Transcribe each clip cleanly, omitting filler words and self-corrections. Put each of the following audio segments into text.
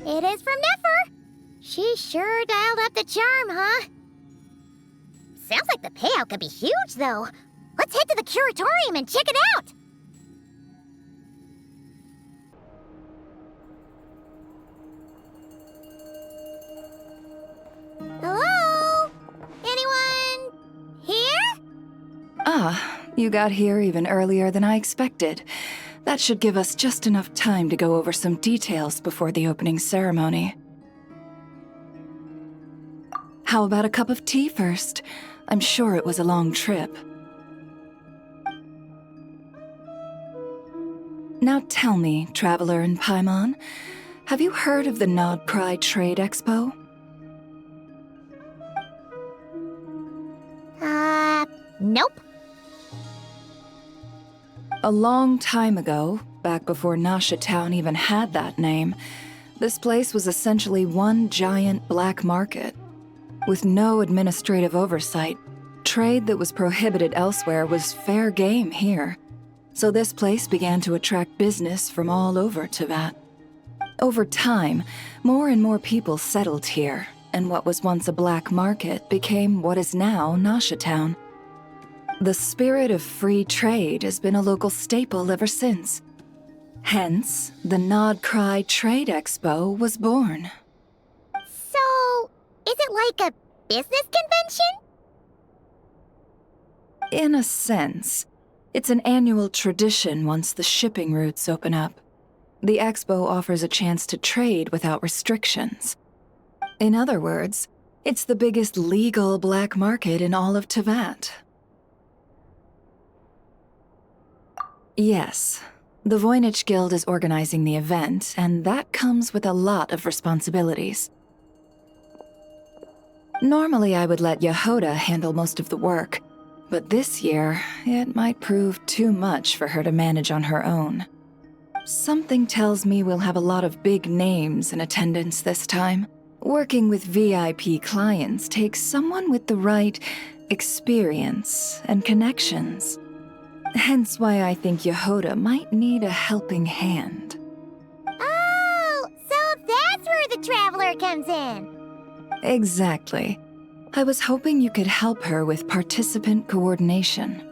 It is from Nefer. She sure dialed up the charm, huh? Sounds like the payout could be huge, though. Let's head to the Curatorium and check it out. Hello? Anyone here? Ah, you got here even earlier than I expected. That should give us just enough time to go over some details before the opening ceremony. How about a cup of tea first? I'm sure it was a long trip. Now tell me, Traveler in Paimon, have you heard of the Nodcry Trade Expo? Nope. A long time ago, back before Nasha Town even had that name, this place was essentially one giant black market. With no administrative oversight, trade that was prohibited elsewhere was fair game here. So this place began to attract business from all over Teyvat. Over time, more and more people settled here, and what was once a black market became what is now Nasha Town. The spirit of free trade has been a local staple ever since. Hence, the Nodcry Trade Expo was born. So, is it like a business convention? In a sense. It's an annual tradition once the shipping routes open up. The expo offers a chance to trade without restrictions. In other words, it's the biggest legal black market in all of Teyvat. Yes, the Voynich Guild is organizing the event, and that comes with a lot of responsibilities. Normally I would let Yehoda handle most of the work, but this year, it might prove too much for her to manage on her own. Something tells me we'll have a lot of big names in attendance this time. Working with VIP clients takes someone with the right experience and connections. Hence why I think Yehoda might need a helping hand. Oh, so that's where the Traveler comes in. Exactly. I was hoping you could help her with participant coordination.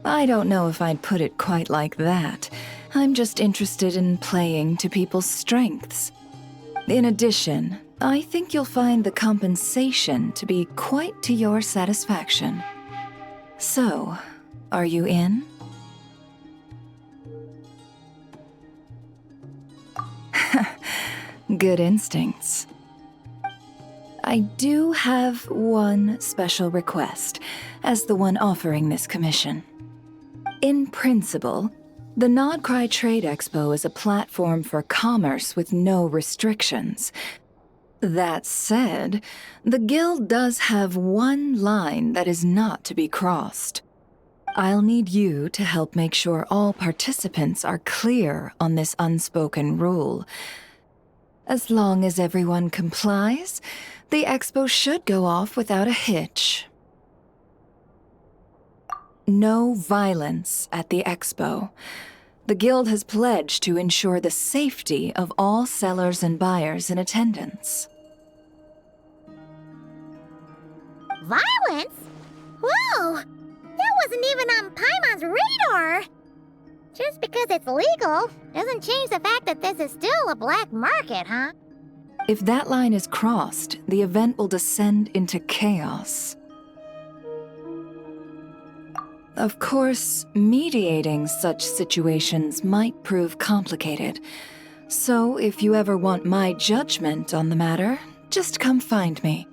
I don't know if I'd put it quite like that. I'm just interested in playing to people's strengths. In addition, I think you'll find the compensation to be quite to your satisfaction. So, are you in? Good instincts. I do have one special request, as the one offering this commission. In principle, the Nodcry Trade Expo is a platform for commerce with no restrictions. That said, the Guild does have one line that is not to be crossed. I'll need you to help make sure all participants are clear on this unspoken rule. As long as everyone complies, the expo should go off without a hitch. No violence at the expo. The Guild has pledged to ensure the safety of all sellers and buyers in attendance. Violence? Whoa! That wasn't even on Paimon's radar! Just because it's legal doesn't change the fact that this is still a black market, huh? If that line is crossed, the event will descend into chaos. Of course, mediating such situations might prove complicated. So if you ever want my judgment on the matter, just come find me.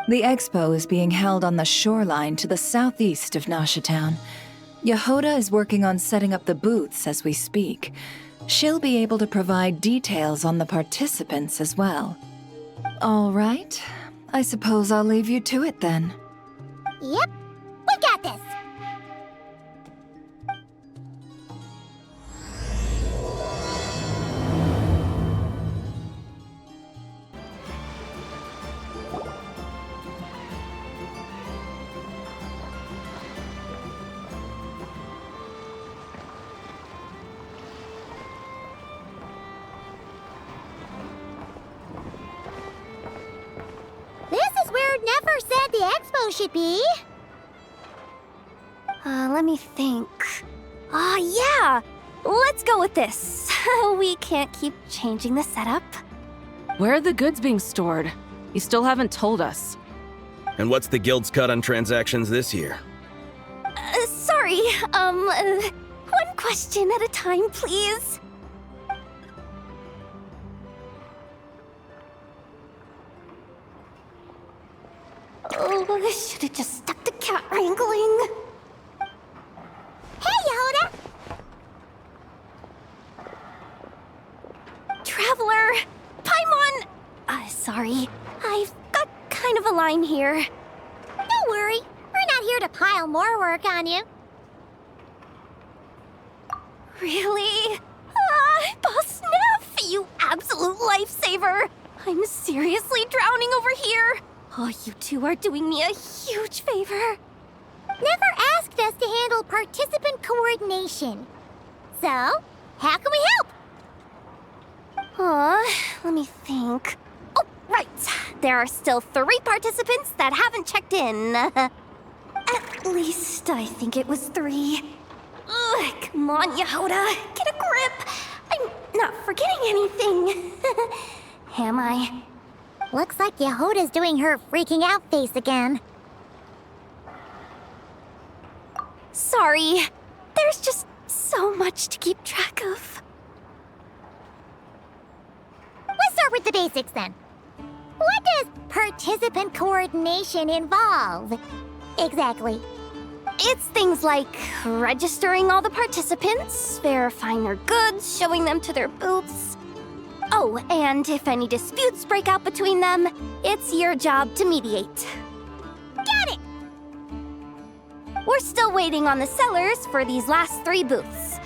The expo is being held on the shoreline to the southeast of Nasha Town. Yehoda is working on setting up the booths as we speak. She'll be able to provide details on the participants as well. All right, I suppose I'll leave you to it then. Yep, we got this! the expo should be. Let me think. Yeah! Let's go with this. We can't keep changing the setup. Where are the goods being stored? You still haven't told us. And what's the guild's cut on transactions this year? Sorry, one question at a time, please. Oh, I should have just stuck to cat wrangling. Hey, Yehuda! Traveler! Paimon! Sorry. I've got kind of a line here. Don't worry. We're not here to pile more work on you. Really? Boss Neff, you absolute lifesaver! I'm seriously drowning over here. Oh, you two are doing me a huge favor. Never asked us to handle participant coordination. So, how can we help? Let me think. Oh, right. There are still 3 participants that haven't checked in. At least I think it was 3. Ugh, come on, Yehuda. Get a grip. I'm not forgetting anything. Am I? Looks like Yehuda's doing her freaking out face again. Sorry. There's just so much to keep track of. Let's start with the basics then. What does participant coordination involve? Exactly. It's things like registering all the participants, verifying their goods, showing them to their booths. Oh, and if any disputes break out between them, it's your job to mediate. Got it! We're still waiting on the sellers for these last 3 booths.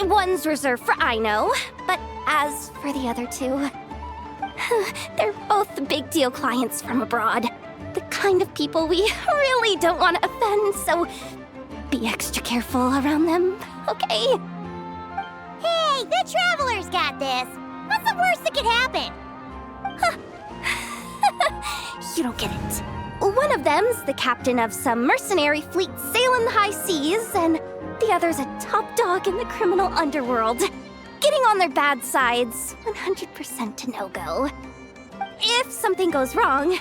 One's reserved for Aino, but as for the other 2, they're both big deal clients from abroad. The kind of people we really don't want to offend, so be extra careful around them, okay? Hey, the Traveler's got this. What's the worst that could happen? You don't get it. One of them's the captain of some mercenary fleet sailing the high seas, and the other's a top dog in the criminal underworld. Getting on their bad sides, 100% a no-go. If something goes wrong,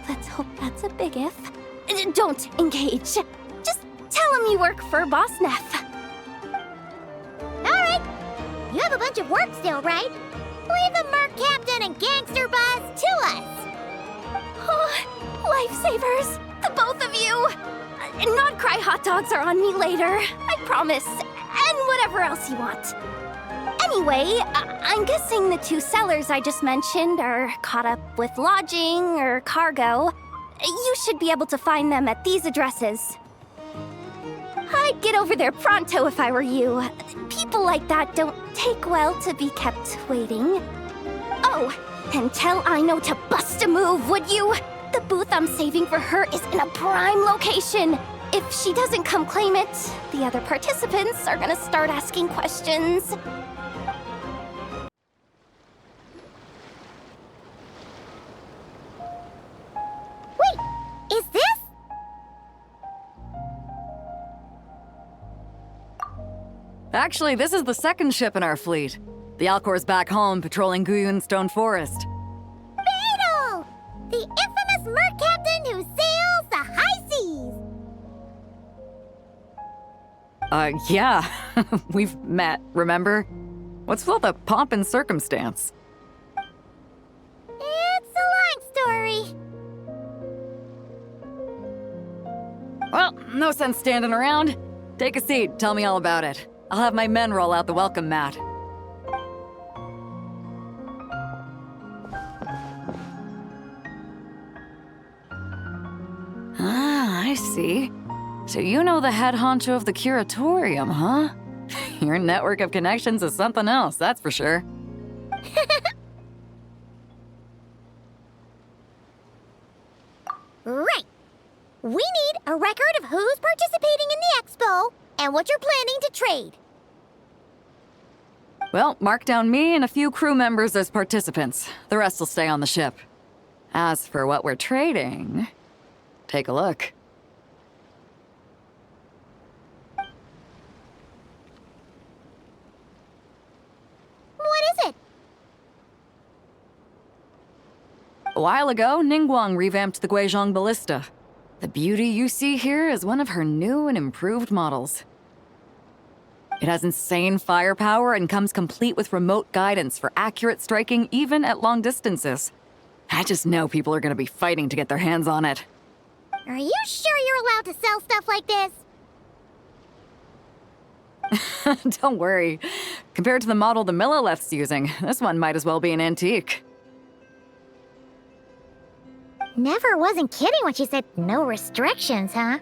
let's hope that's a big if, don't engage. Just tell him you work for Boss Neff. Alright. You have a bunch of work still, right? Leave the merc captain and gangster boss to us. Oh, lifesavers, the both of you. Not cry hot dogs are on me later, I promise. And whatever else you want. Anyway, I'm guessing the 2 sellers I just mentioned are caught up with lodging or cargo. You should be able to find them at these addresses. I'd get over there pronto if I were you. People like that don't take well to be kept waiting. Oh, and tell Aino to bust a move, would you? The booth I'm saving for her is in a prime location. If she doesn't come claim it, the other participants are gonna start asking questions. Wait, is this? Actually, this is the 2nd ship in our fleet. The Alcor's back home patrolling Guyun Stone Forest. Beetle! The infamous merc captain who sails the high seas! Yeah. We've met, remember? What's with all the pomp and circumstance? It's a long story. Well, no sense standing around. Take a seat, tell me all about it. I'll have my men roll out the welcome mat. Ah, I see. So you know the head honcho of the Curatorium, huh? Your network of connections is something else, that's for sure. Right. We need a record of who's participating in the expo and what you're planning to trade. Well, mark down me and a few crew members as participants. The rest will stay on the ship. As for what we're trading... Take a look. What is it? A while ago, Ningguang revamped the Guizhong Ballista. The beauty you see here is one of her new and improved models. It has insane firepower and comes complete with remote guidance for accurate striking even at long distances. I just know people are gonna be fighting to get their hands on it. Are you sure you're allowed to sell stuff like this? Don't worry. Compared to the model the Milleleft's using, this one might as well be an antique. Never wasn't kidding when she said no restrictions, huh?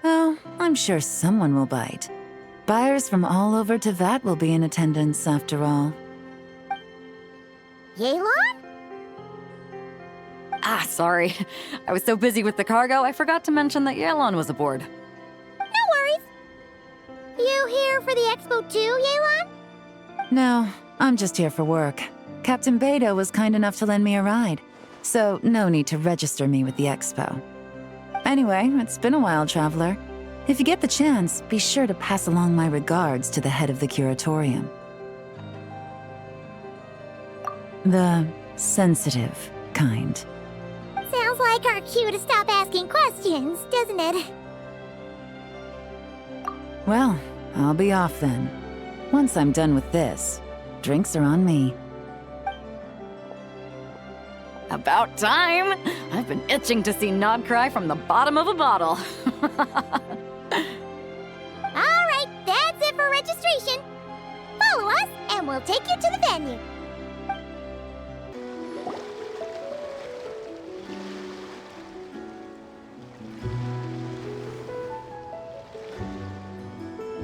Oh, I'm sure someone will bite. Buyers from all over Teyvat will be in attendance after all. Yelan? Ah, sorry. I was so busy with the cargo, I forgot to mention that Yelan was aboard. No worries. You here for the expo too, Yelan? No, I'm just here for work. Captain Beto was kind enough to lend me a ride, so no need to register me with the expo. Anyway, it's been a while, Traveler. If you get the chance, be sure to pass along my regards to the head of the Curatorium. The sensitive kind. Sounds like our cue to stop asking questions, doesn't it? Well, I'll be off then. Once I'm done with this, drinks are on me. About time! I've been itching to see Nod cry from the bottom of a bottle. Alright, that's it for registration. Follow us and we'll take you to the venue.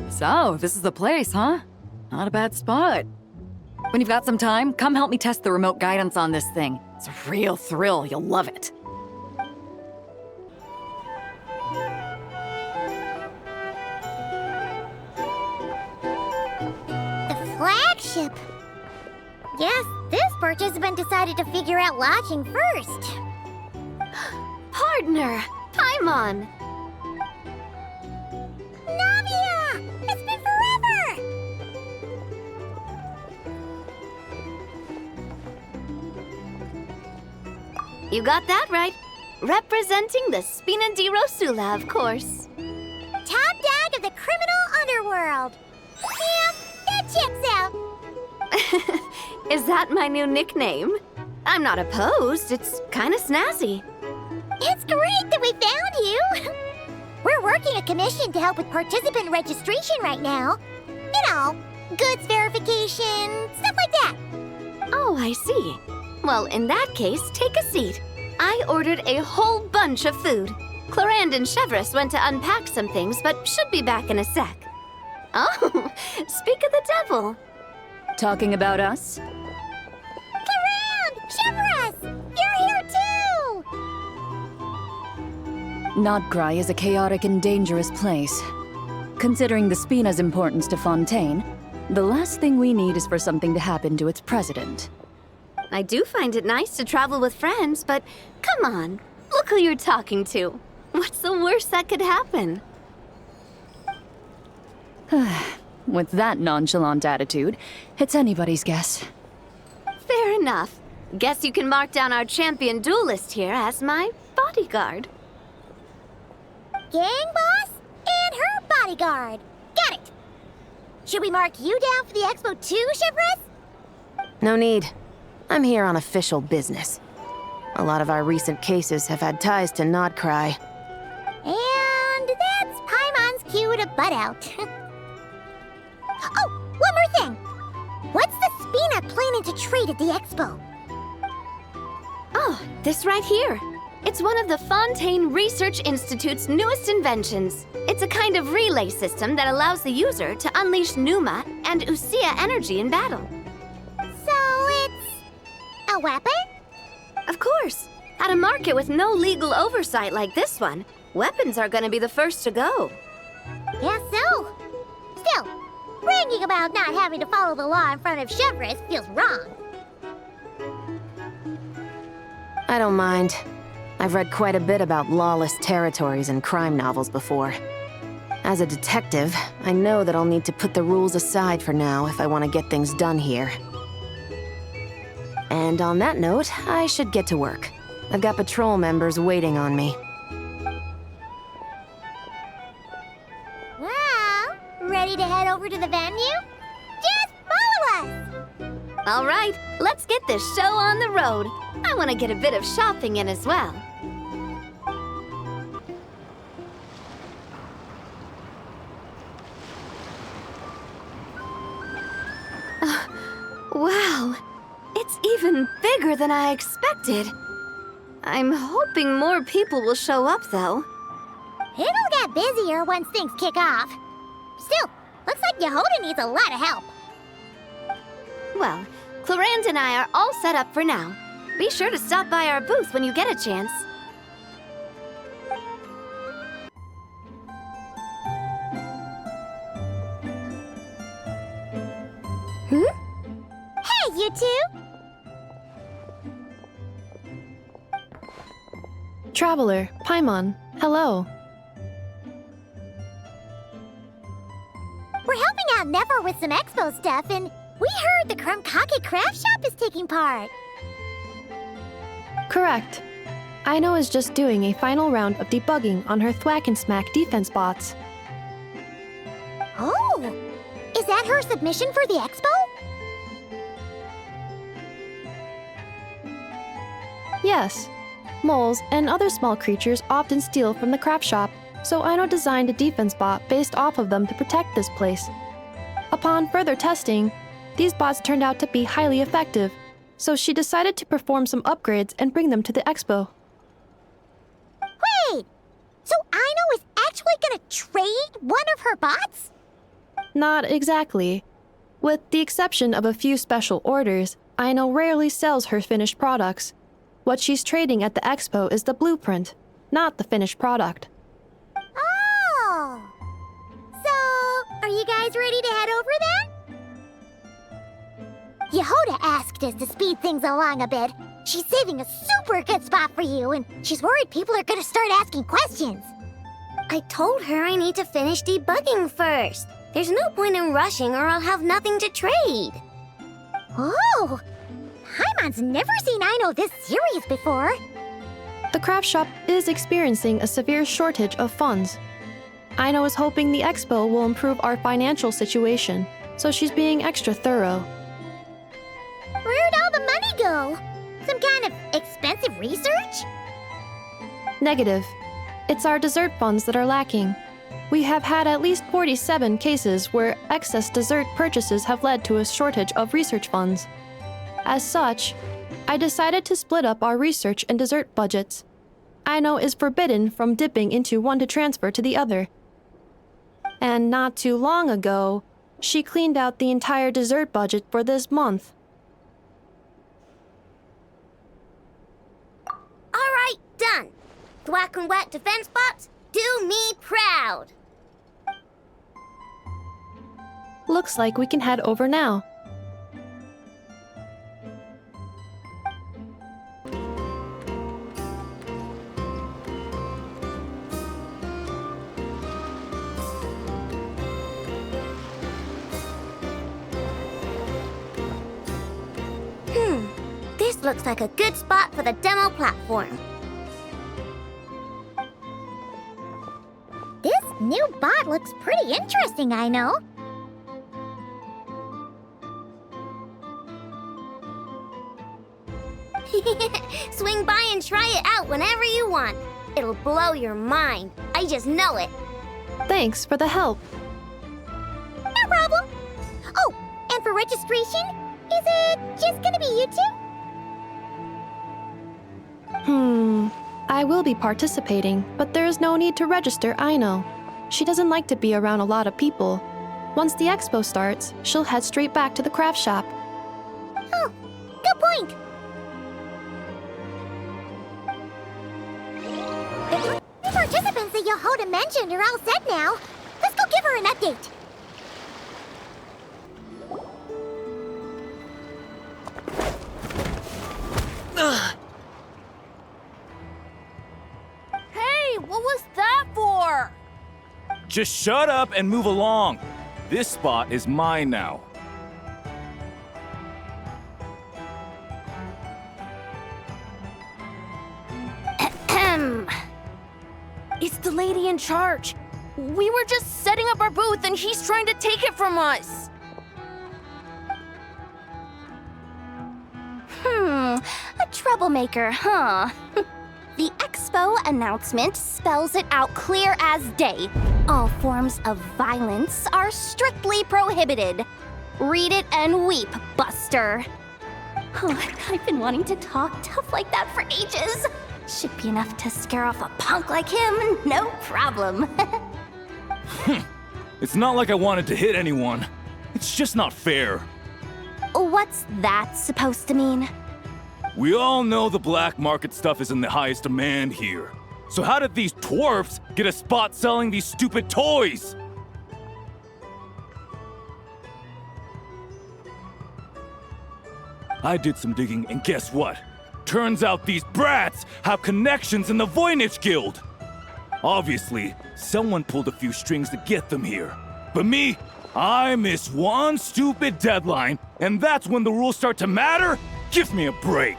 So, this is the place, huh? Not a bad spot. When you've got some time, come help me test the remote guidance on this thing. It's a real thrill, you'll love it. The flagship. Guess this purchase has been decided to figure out lodging first. Partner, Paimon. Navia! It's been forever! You got that right. Representing the Spina di Rosula, of course. Top dog of the criminal underworld. Yeah, that checks out. Is that my new nickname? I'm not opposed. It's kind of snazzy. It's great that we found you. We're working a commission to help with participant registration right now. You know, goods verification, stuff like that. Oh, I see. Well, in that case, take a seat. I ordered a whole bunch of food. Clorand and Chevreuse went to unpack some things, but should be back in a sec. Oh, speak of the devil. Talking about us? Clorand! Chevreuse! You're here too! Nodcry is a chaotic and dangerous place. Considering the Spina's importance to Fontaine, the last thing we need is for something to happen to its president. I do find it nice to travel with friends, but come on, look who you're talking to. What's the worst that could happen? With that nonchalant attitude, it's anybody's guess. Fair enough. Guess you can mark down our champion duelist here as my bodyguard. Gang boss and her bodyguard. Got it. Should we mark you down for the expo too, Chevreuse? No need. I'm here on official business. A lot of our recent cases have had ties to Nodcry. And that's Paimon's cue to butt out. Oh, one more thing. What's the Spina planning to trade at the expo? Oh, this right here. It's one of the Fontaine Research Institute's newest inventions. It's a kind of relay system that allows the user to unleash Pneuma and Usia energy in battle. So it's a weapon? Of course. At a market with no legal oversight like this one, weapons are gonna be the first to go. Guess so. Still, great thinking about not having to follow the law in front of Chevres feels wrong. I don't mind. I've read quite a bit about lawless territories and crime novels before. As a detective, I know that I'll need to put the rules aside for now if I want to get things done here. And on that note, I should get to work. I've got patrol members waiting on me. Well, ready to head over to the venue? Just follow us! All right, let's get this show on the road. I want to get a bit of shopping in as well. Wow, it's even bigger than I expected. I'm hoping more people will show up, though. It'll get busier once things kick off. Still, looks like Yehuda needs a lot of help. Well, Clarence and I are all set up for now. Be sure to stop by our booth when you get a chance. Hey, you two! Traveler, Paimon, hello. We're helping out Never with some expo stuff, and we heard the Krumkake craft shop is taking part. Correct. Aino is just doing a final round of debugging on her Thwack and Smack defense bots. Oh! Is that her submission for the expo? Yes. Moles and other small creatures often steal from the craft shop, so Aino designed a defense bot based off of them to protect this place. Upon further testing, these bots turned out to be highly effective, so she decided to perform some upgrades and bring them to the expo. Wait! So Aino is actually gonna trade one of her bots? Not exactly. With the exception of a few special orders, Aino rarely sells her finished products. What she's trading at the expo is the blueprint, not the finished product. Oh! So, are you guys ready to head over then? Yehuda asked us to speed things along a bit. She's saving a super good spot for you, and she's worried people are gonna start asking questions. I told her I need to finish debugging first. There's no point in rushing or I'll have nothing to trade. Oh! Paimon's never seen Aino this serious before. The craft shop is experiencing a severe shortage of funds. Aino is hoping the expo will improve our financial situation, so she's being extra thorough. Where'd all the money go? Some kind of expensive research? Negative. It's our dessert funds that are lacking. We have had at least 47 cases where excess dessert purchases have led to a shortage of research funds. As such, I decided to split up our research and dessert budgets. Aino is forbidden from dipping into one to transfer to the other. And not too long ago, she cleaned out the entire dessert budget for this month. All right, done. Thwack and Whack defense bots, do me proud. Looks like we can head over now. This looks like a good spot for the demo platform. This new bot looks pretty interesting, I know. Swing by and try it out whenever you want. It'll blow your mind. I just know it. Thanks for the help. No problem. Oh, and for registration, is it just gonna be you two? I will be participating, but there is no need to register, Aino. She doesn't like to be around a lot of people. Once the expo starts, she'll head straight back to the craft shop. Oh, good point. The participants that Yehuda mentioned are all set now. Let's go give her an update. Hey, what was that for? Just shut up and move along. This spot is mine now. It's the lady in charge. We were just setting up our booth and he's trying to take it from us. A troublemaker, huh? The expo announcement spells it out clear as day. All forms of violence are strictly prohibited. Read it and weep, Buster. Oh, I've been wanting to talk tough like that for ages. Should be enough to scare off a punk like him, no problem. It's not like I wanted to hit anyone. It's just not fair. What's that supposed to mean? We all know the black market stuff is in the highest demand here. So how did these dwarfs get a spot selling these stupid toys? I did some digging, and guess what? Turns out these brats have connections in the Voynich Guild. Obviously, someone pulled a few strings to get them here. But me, I missed one stupid deadline, and that's when the rules start to matter? Give me a break.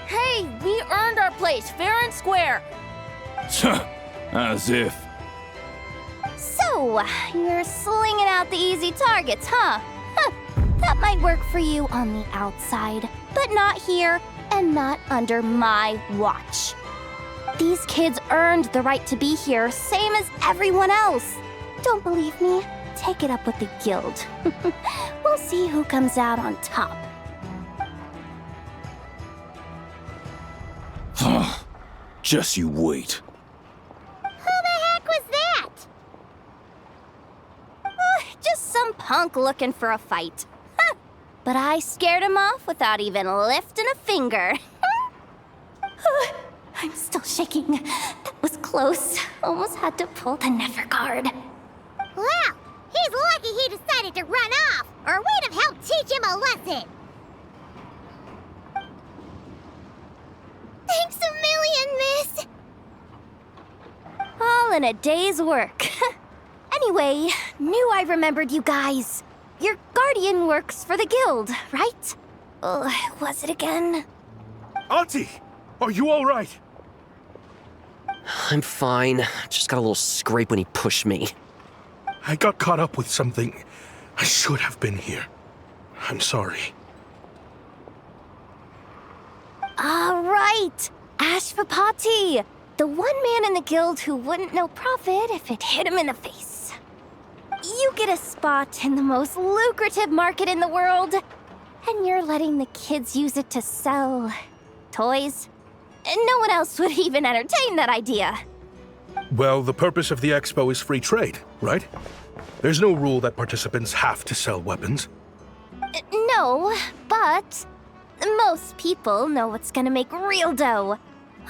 Hey, we earned our place fair and square. As if. So, you're slinging out the easy targets, huh? That might work for you on the outside, but not here and not under my watch. These kids earned the right to be here, same as everyone else. Don't believe me? Take it up with the guild. We'll see who comes out on top. Just you wait. Who the heck was that? Just some punk looking for a fight. But I scared him off without even lifting a finger. I'm still shaking. That was close. Almost had to pull the never guard. Well, he's lucky he decided to run off, or we'd have helped teach him a lesson. Thanks a million, miss. All in a day's work. Anyway, knew I remembered you guys. Your guardian works for the guild, right? Was it again? Auntie, are you all right? I'm fine. Just got a little scrape when he pushed me. I got caught up with something. I should have been here. I'm sorry. All right, Ashvapati, the one man in the guild who wouldn't know profit if it hit him in the face. You get a spot in the most lucrative market in the world, and you're letting the kids use it to sell toys. And no one else would even entertain that idea. Well, the purpose of the expo is free trade, right? There's no rule that participants have to sell weapons. No, but most people know what's gonna make real dough.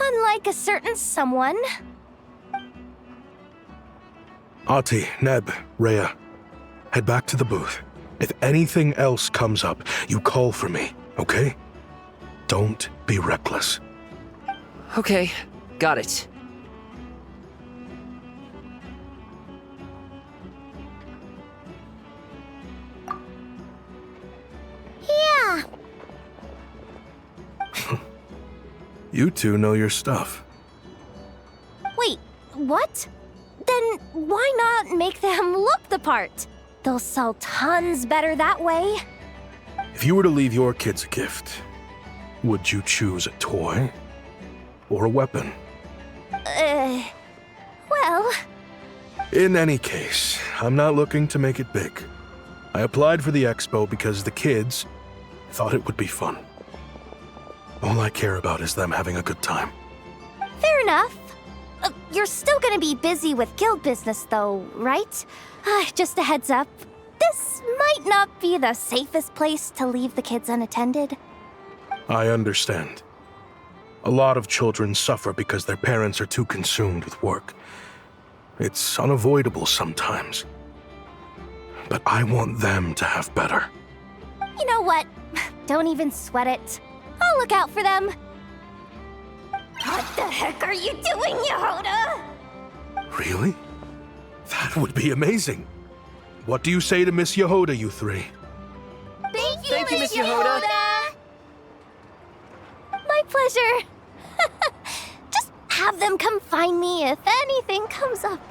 Unlike a certain someone. Ati, Neb, Rhea, head back to the booth. If anything else comes up, you call for me, okay? Don't be reckless. Okay, got it. Yeah. You two know your stuff. Wait, what? Then why not make them look the part? They'll sell tons better that way. If you were to leave your kids a gift, would you choose a toy or a weapon? Well... In any case, I'm not looking to make it big. I applied for the expo because the kids thought it would be fun. All I care about is them having a good time. Fair enough. You're still gonna be busy with guild business though, right? Just a heads up. This might not be the safest place to leave the kids unattended. I understand. A lot of children suffer because their parents are too consumed with work. It's unavoidable sometimes. But I want them to have better. You know what? Don't even sweat it. I'll look out for them. What the heck are you doing, Yehoda? Really? That would be amazing. What do you say to Miss Yehoda, you three? Thank you, Miss Yehoda. My pleasure. Just have them come find me if anything comes up.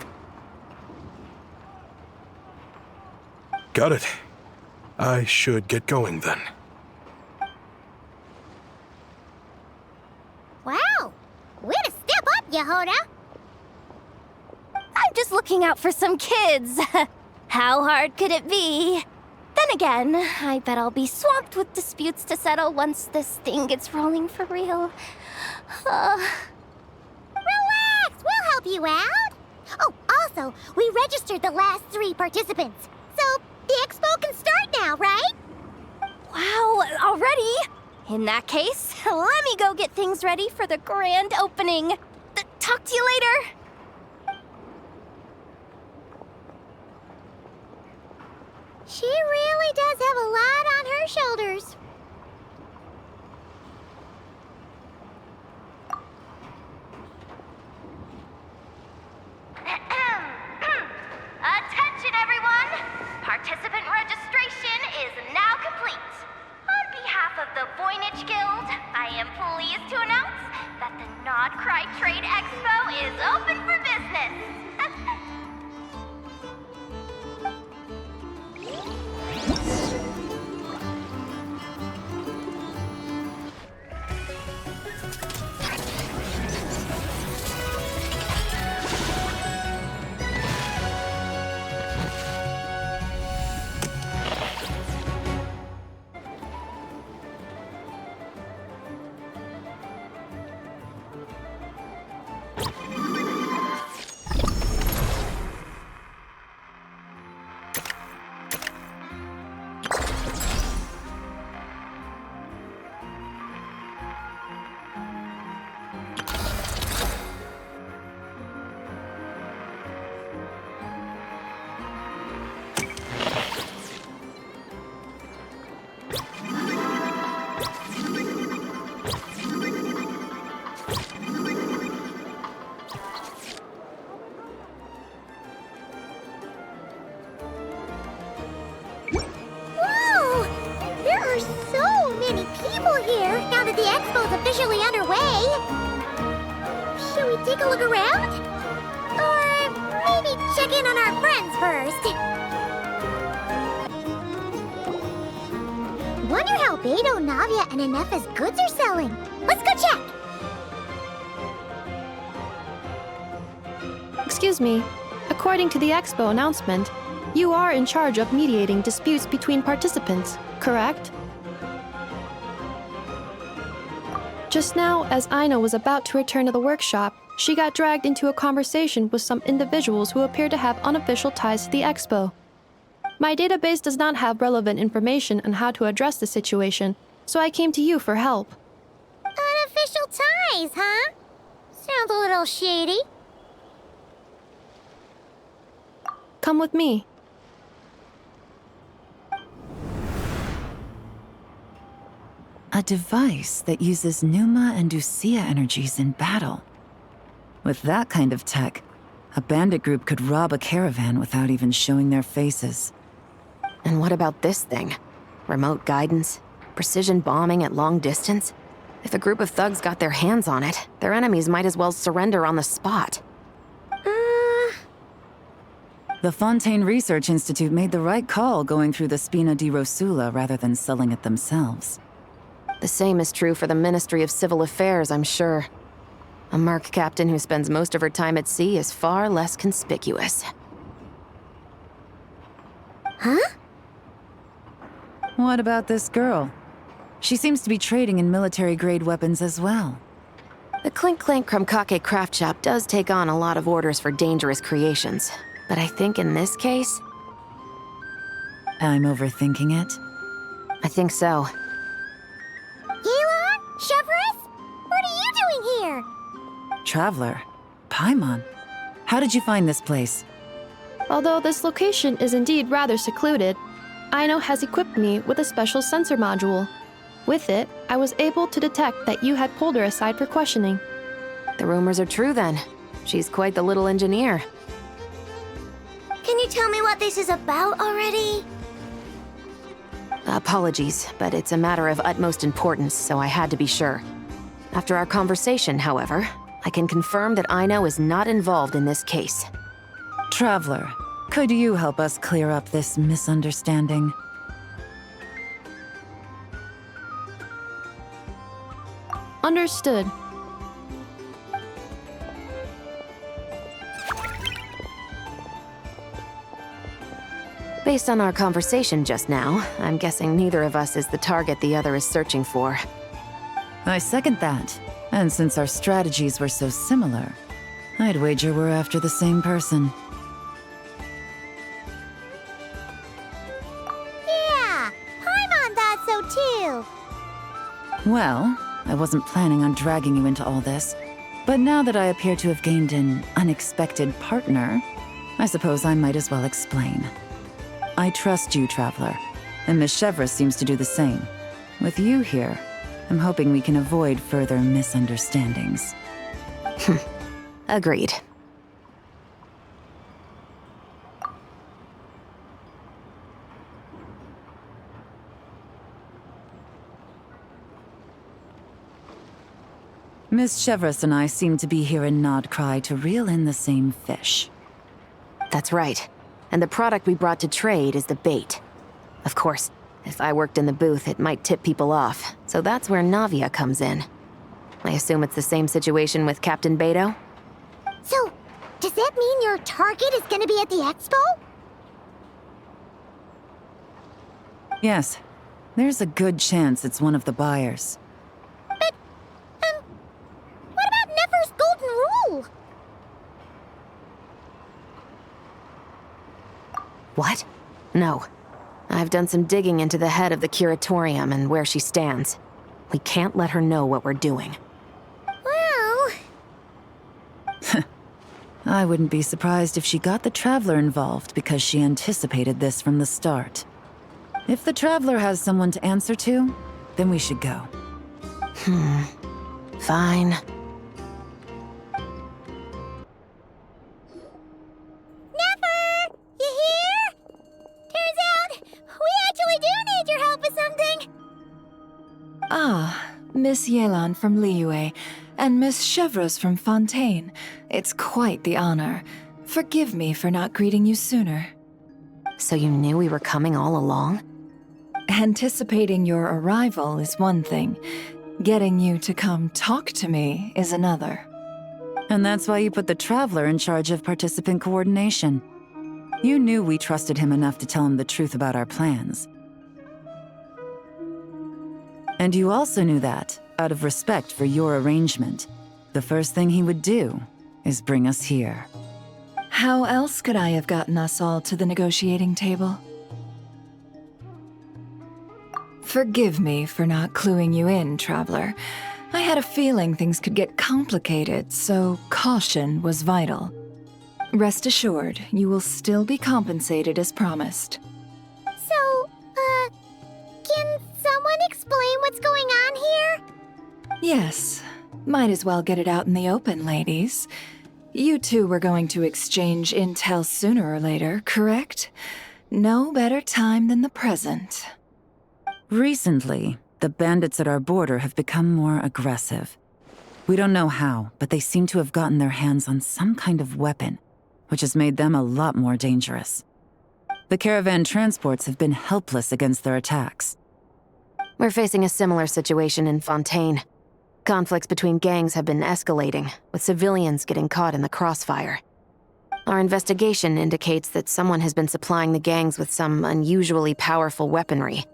Got it. I should get going then. Wow! Way to step up, Yehoda! I'm just looking out for some kids. How hard could it be? Then again, I bet I'll be swamped with disputes to settle once this thing gets rolling for real. Relax! We'll help you out! Oh, also, we registered the last 3 participants. So, the expo can start now, right? Wow, already? In that case, let me go get things ready for the grand opening. Talk to you later. She really does have a lot on her shoulders. Attention, everyone! Participant registration is now complete. On behalf of the Voynich Guild, I am pleased to announce that the Nod Cry Trade Expo is open for business. Officially underway. Should we take a look around? Or maybe check in on our friends first? Wonder how Beidou, Navia, and Inef's goods are selling. Let's go check! Excuse me. According to the expo announcement, you are in charge of mediating disputes between participants, correct? Just now, as Aina was about to return to the workshop, she got dragged into a conversation with some individuals who appear to have unofficial ties to the expo. My database does not have relevant information on how to address the situation, so I came to you for help. Unofficial ties, huh? Sounds a little shady. Come with me. A device that uses Pneuma and Ducia energies in battle. With that kind of tech, a bandit group could rob a caravan without even showing their faces. And what about this thing? Remote guidance? Precision bombing at long distance? If a group of thugs got their hands on it, their enemies might as well surrender on the spot. The Fontaine Research Institute made the right call going through the Spina di Rosula rather than selling it themselves. The same is true for the Ministry of Civil Affairs, I'm sure. A merc captain who spends most of her time at sea is far less conspicuous. Huh? What about this girl? She seems to be trading in military-grade weapons as well. The Clink Clank Krumkake craft shop does take on a lot of orders for dangerous creations. But I think in this case... I'm overthinking it? I think so. Yelan? Chevres? What are you doing here? Traveler? Paimon? How did you find this place? Although this location is indeed rather secluded, Aino has equipped me with a special sensor module. With it, I was able to detect that you had pulled her aside for questioning. The rumors are true then. She's quite the little engineer. Can you tell me what this is about already? Apologies, but it's a matter of utmost importance, so I had to be sure. After our conversation, however, I can confirm that Aino is not involved in this case. Traveler, could you help us clear up this misunderstanding? Understood. Based on our conversation just now, I'm guessing neither of us is the target the other is searching for. I second that. And since our strategies were so similar, I'd wager we're after the same person. Yeah, Paimon thought so too. Well, I wasn't planning on dragging you into all this, but now that I appear to have gained an unexpected partner, I suppose I might as well explain. I trust you, Traveler, and Miss Chevreuse seems to do the same. With you here, I'm hoping we can avoid further misunderstandings. Agreed. Miss Chevreuse and I seem to be here in Nodcry to reel in the same fish. That's right. And the product we brought to trade is the bait. Of course, if I worked in the booth, it might tip people off, so that's where Navia comes in. I assume it's the same situation with Captain Beto? So, does that mean your target is gonna be at the expo? Yes, there's a good chance it's one of the buyers. But, what about Nefer's golden rule? What? No. I've done some digging into the head of the Curatorium and where she stands. We can't let her know what we're doing. Well... I wouldn't be surprised if she got the Traveler involved because she anticipated this from the start. If the Traveler has someone to answer to, then we should go. Fine. Nefer! You here? Turns out, we actually do need your help with something! Ah, Miss Yelan from Liyue, and Miss Chevreuse from Fontaine. It's quite the honor. Forgive me for not greeting you sooner. So you knew we were coming all along? Anticipating your arrival is one thing. Getting you to come talk to me is another. And that's why you put the Traveler in charge of participant coordination. You knew we trusted him enough to tell him the truth about our plans. And you also knew that, out of respect for your arrangement, the first thing he would do is bring us here. How else could I have gotten us all to the negotiating table? Forgive me for not cluing you in, Traveler. I had a feeling things could get complicated, so caution was vital. Rest assured, you will still be compensated as promised. So, can someone explain what's going on here? Yes, might as well get it out in the open, ladies. You two were going to exchange intel sooner or later, correct? No better time than the present. Recently, the bandits at our border have become more aggressive. We don't know how, but they seem to have gotten their hands on some kind of weapon, which has made them a lot more dangerous. The caravan transports have been helpless against their attacks. We're facing a similar situation in Fontaine. Conflicts between gangs have been escalating, with civilians getting caught in the crossfire. Our investigation indicates that someone has been supplying the gangs with some unusually powerful weaponry.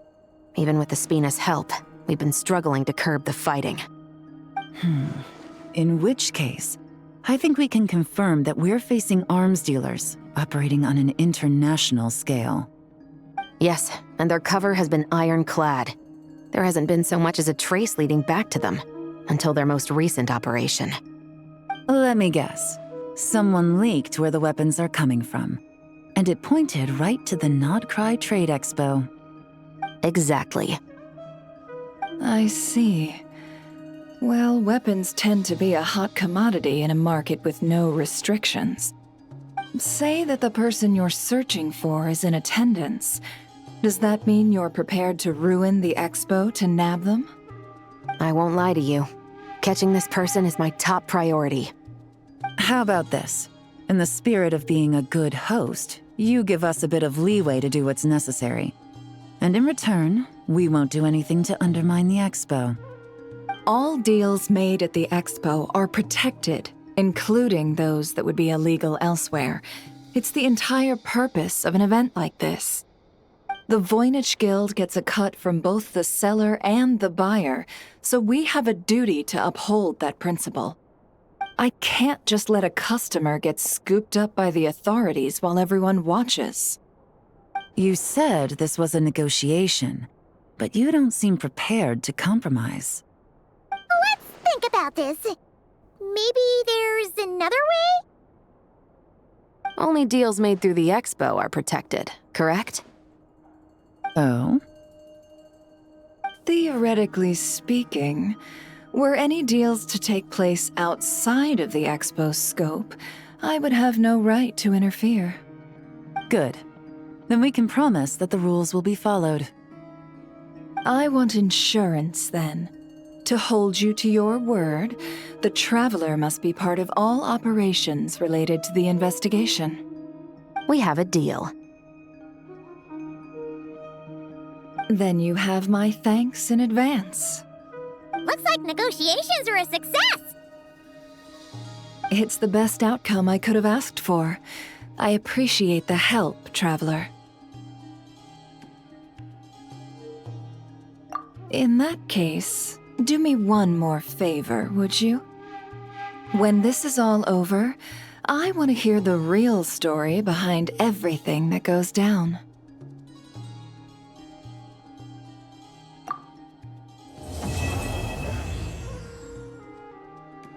Even with the Spina's help, we've been struggling to curb the fighting. In which case, I think we can confirm that we're facing arms dealers operating on an international scale. Yes, and their cover has been ironclad. There hasn't been so much as a trace leading back to them, until their most recent operation. Let me guess. Someone leaked where the weapons are coming from. and it pointed right to the Not Cry Trade Expo. Exactly. I see. Well, weapons tend to be a hot commodity in a market with no restrictions. Say that the person you're searching for is in attendance. Does that mean you're prepared to ruin the expo to nab them? I won't lie to you. Catching this person is my top priority. How about this? In the spirit of being a good host, you give us a bit of leeway to do what's necessary. And in return, we won't do anything to undermine the expo. All deals made at the expo are protected, including those that would be illegal elsewhere. It's the entire purpose of an event like this. The Voynich Guild gets a cut from both the seller and the buyer, so we have a duty to uphold that principle. I can't just let a customer get scooped up by the authorities while everyone watches. You said this was a negotiation, but you don't seem prepared to compromise. Let's think about this. Maybe there's another way? Only deals made through the expo are protected, correct? Oh? Theoretically speaking, were any deals to take place outside of the expo's scope, I would have no right to interfere. Good. Then we can promise that the rules will be followed. I want insurance, then. To hold you to your word, the Traveler must be part of all operations related to the investigation. We have a deal. Then you have my thanks in advance. Looks like negotiations are a success! It's the best outcome I could have asked for. I appreciate the help, Traveler. In that case, do me one more favor, would you? When this is all over, I want to hear the real story behind everything that goes down.